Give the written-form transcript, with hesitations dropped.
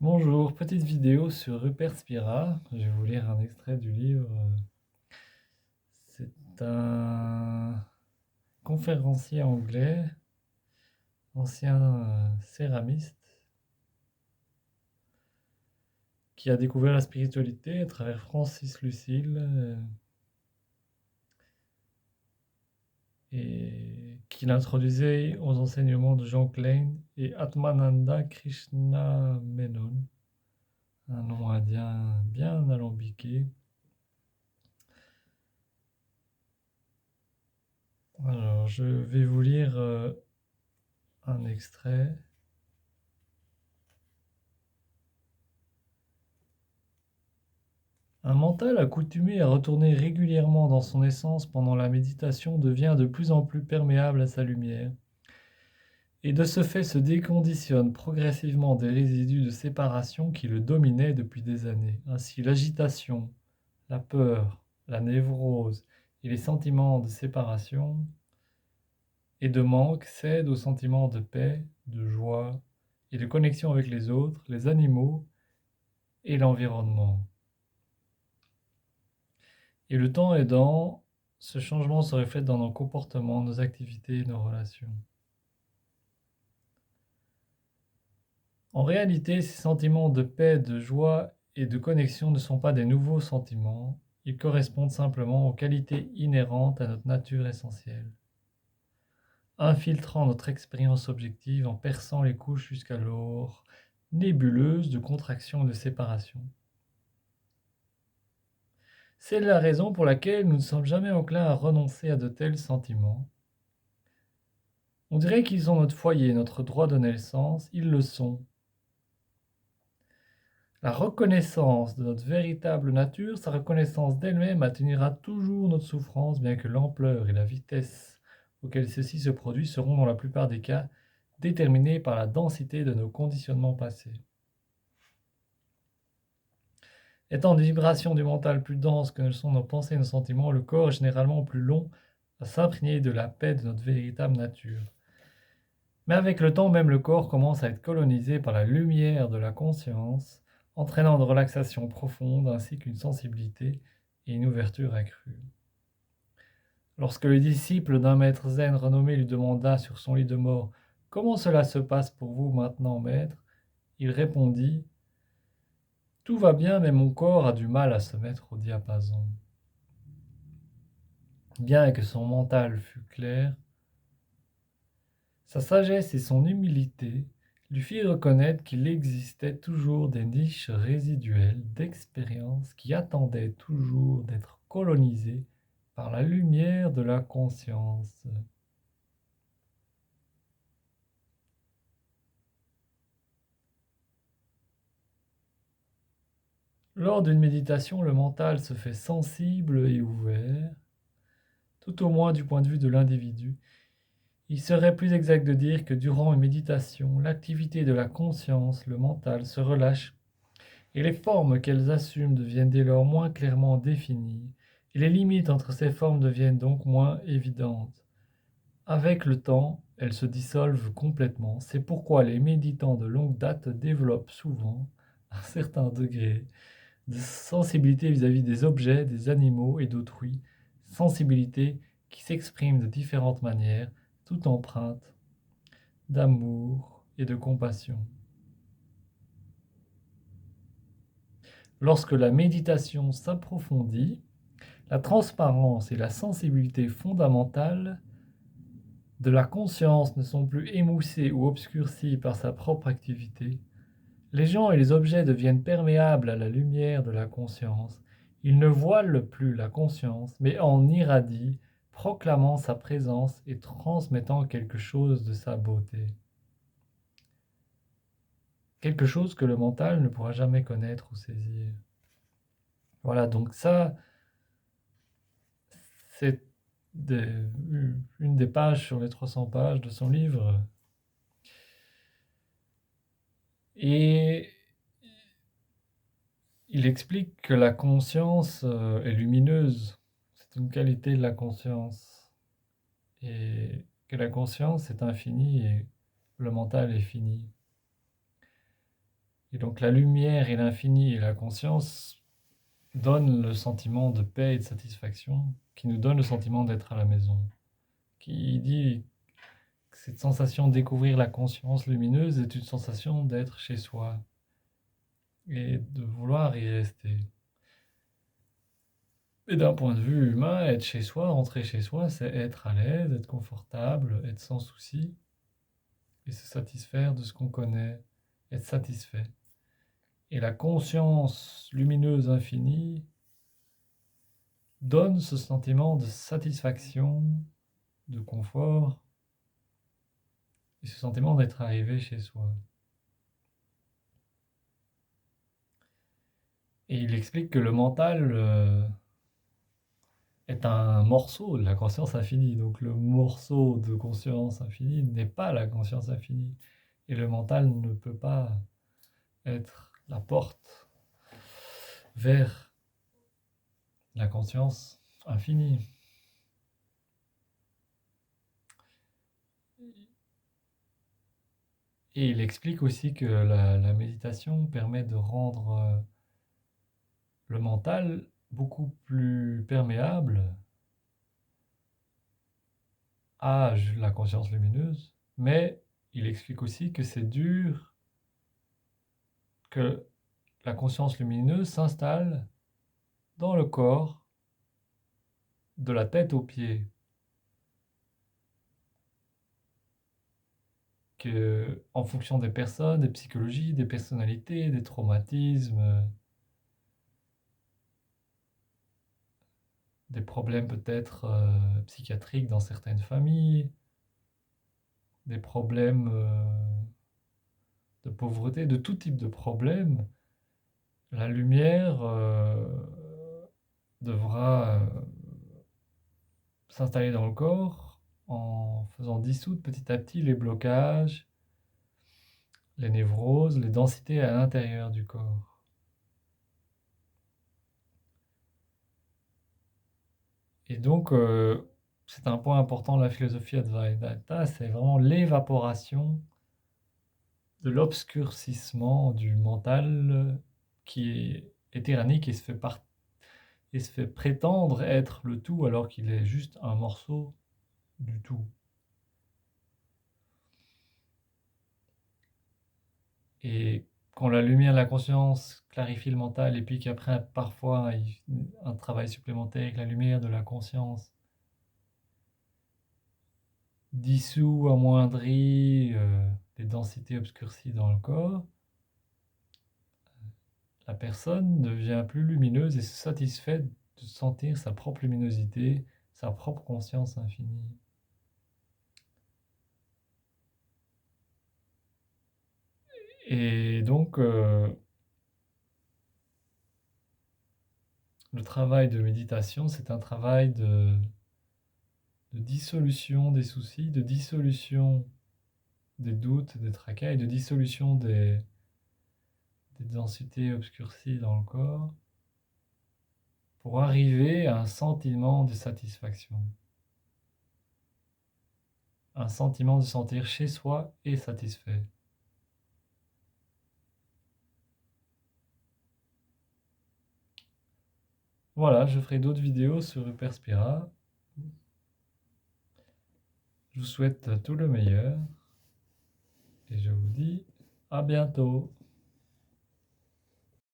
Bonjour, petite vidéo sur Rupert Spira. Je vais vous lire un extrait du livre. C'est un conférencier anglais, ancien céramiste, qui a découvert la spiritualité à travers Francis Lucille et qui l'introduisait aux enseignements de John Klein et Atmananda Krishna Menon, un nom indien bien alambiqué. Alors, je vais vous lire un extrait. Un mental accoutumé à retourner régulièrement dans son essence pendant la méditation devient de plus en plus perméable à sa lumière, et de ce fait se déconditionne progressivement des résidus de séparation qui le dominaient depuis des années. Ainsi, l'agitation, la peur, la névrose et les sentiments de séparation et de manque cèdent aux sentiments de paix, de joie et de connexion avec les autres, les animaux et l'environnement. Et le temps aidant, ce changement se reflète dans nos comportements, nos activités et nos relations. En réalité, ces sentiments de paix, de joie et de connexion ne sont pas des nouveaux sentiments, ils correspondent simplement aux qualités inhérentes à notre nature essentielle, infiltrant notre expérience objective en perçant les couches jusqu'alors nébuleuses de contraction et de séparation. C'est la raison pour laquelle nous ne sommes jamais enclins à renoncer à de tels sentiments. On dirait qu'ils sont notre foyer, notre droit de naissance, ils le sont. La reconnaissance de notre véritable nature, sa reconnaissance d'elle-même atténuera toujours notre souffrance, bien que l'ampleur et la vitesse auxquelles ceci se produit seront dans la plupart des cas déterminées par la densité de nos conditionnements passés. Étant des vibrations du mental plus denses que ne le sont nos pensées et nos sentiments, le corps est généralement plus long à s'imprégner de la paix de notre véritable nature. Mais avec le temps, même le corps commence à être colonisé par la lumière de la conscience, entraînant une relaxation profonde ainsi qu'une sensibilité et une ouverture accrue. Lorsque le disciple d'un maître zen renommé lui demanda sur son lit de mort « Comment cela se passe pour vous maintenant, maître ?» il répondit « Tout va bien, mais mon corps a du mal à se mettre au diapason. » Bien que son mental fût clair, sa sagesse et son humilité lui firent reconnaître qu'il existait toujours des niches résiduelles d'expérience qui attendaient toujours d'être colonisées par la lumière de la conscience. Lors d'une méditation, le mental se fait sensible et ouvert, tout au moins du point de vue de l'individu. Il serait plus exact de dire que durant une méditation, l'activité de la conscience, le mental, se relâche et les formes qu'elles assument deviennent dès lors moins clairement définies, et les limites entre ces formes deviennent donc moins évidentes. Avec le temps, elles se dissolvent complètement. C'est pourquoi les méditants de longue date développent souvent un certain degré de sensibilité vis-à-vis des objets, des animaux et d'autrui, sensibilité qui s'exprime de différentes manières, toute empreinte d'amour et de compassion. Lorsque la méditation s'approfondit, la transparence et la sensibilité fondamentale de la conscience ne sont plus émoussées ou obscurcies par sa propre activité. Les gens et les objets deviennent perméables à la lumière de la conscience. Ils ne voilent plus la conscience, mais en irradient, proclamant sa présence et transmettant quelque chose de sa beauté. Quelque chose que le mental ne pourra jamais connaître ou saisir. Voilà, donc ça, c'est une des pages sur les 300 pages de son livre. Et il explique que la conscience est lumineuse. C'est une qualité de la conscience. Et que la conscience est infinie et le mental est fini. Et donc la lumière et l'infini et la conscience donnent le sentiment de paix et de satisfaction, qui nous donne le sentiment d'être à la maison. Qui dit que cette sensation de découvrir la conscience lumineuse est une sensation d'être chez soi et de vouloir y rester. Et d'un point de vue humain, être chez soi, rentrer chez soi, c'est être à l'aise, être confortable, être sans souci et se satisfaire de ce qu'on connaît, être satisfait. Et la conscience lumineuse infinie donne ce sentiment de satisfaction, de confort et ce sentiment d'être arrivé chez soi. Et il explique que le mental est un morceau de la conscience infinie. Donc le morceau de conscience infinie n'est pas la conscience infinie. Et le mental ne peut pas être la porte vers la conscience infinie. Et il explique aussi que la méditation permet de rendre le mental beaucoup plus perméable à la conscience lumineuse, mais il explique aussi que c'est dur que la conscience lumineuse s'installe dans le corps de la tête aux pieds. Que, en fonction des personnes, des psychologies, des personnalités, des traumatismes, des problèmes peut-être psychiatriques dans certaines familles, des problèmes de pauvreté, de tout type de problèmes, la lumière devra s'installer dans le corps en faisant dissoudre petit à petit les blocages, les névroses, les densités à l'intérieur du corps. Et donc, c'est un point important de la philosophie Advaita, c'est vraiment l'évaporation de l'obscurcissement du mental qui est tyrannique et se fait prétendre être le tout alors qu'il est juste un morceau du tout. Et quand la lumière de la conscience clarifie le mental et puis qu'après parfois un travail supplémentaire avec la lumière de la conscience dissout, amoindrit les densités obscurcies dans le corps, la personne devient plus lumineuse et se satisfait de sentir sa propre luminosité, sa propre conscience infinie. Et donc, le travail de méditation, c'est un travail de dissolution des soucis, de dissolution des doutes, des tracas et de dissolution des densités obscurcies dans le corps pour arriver à un sentiment de satisfaction. Un sentiment de sentir chez soi et satisfait. Voilà, je ferai d'autres vidéos sur Hyperspira. Je vous souhaite tout le meilleur et je vous dis à bientôt.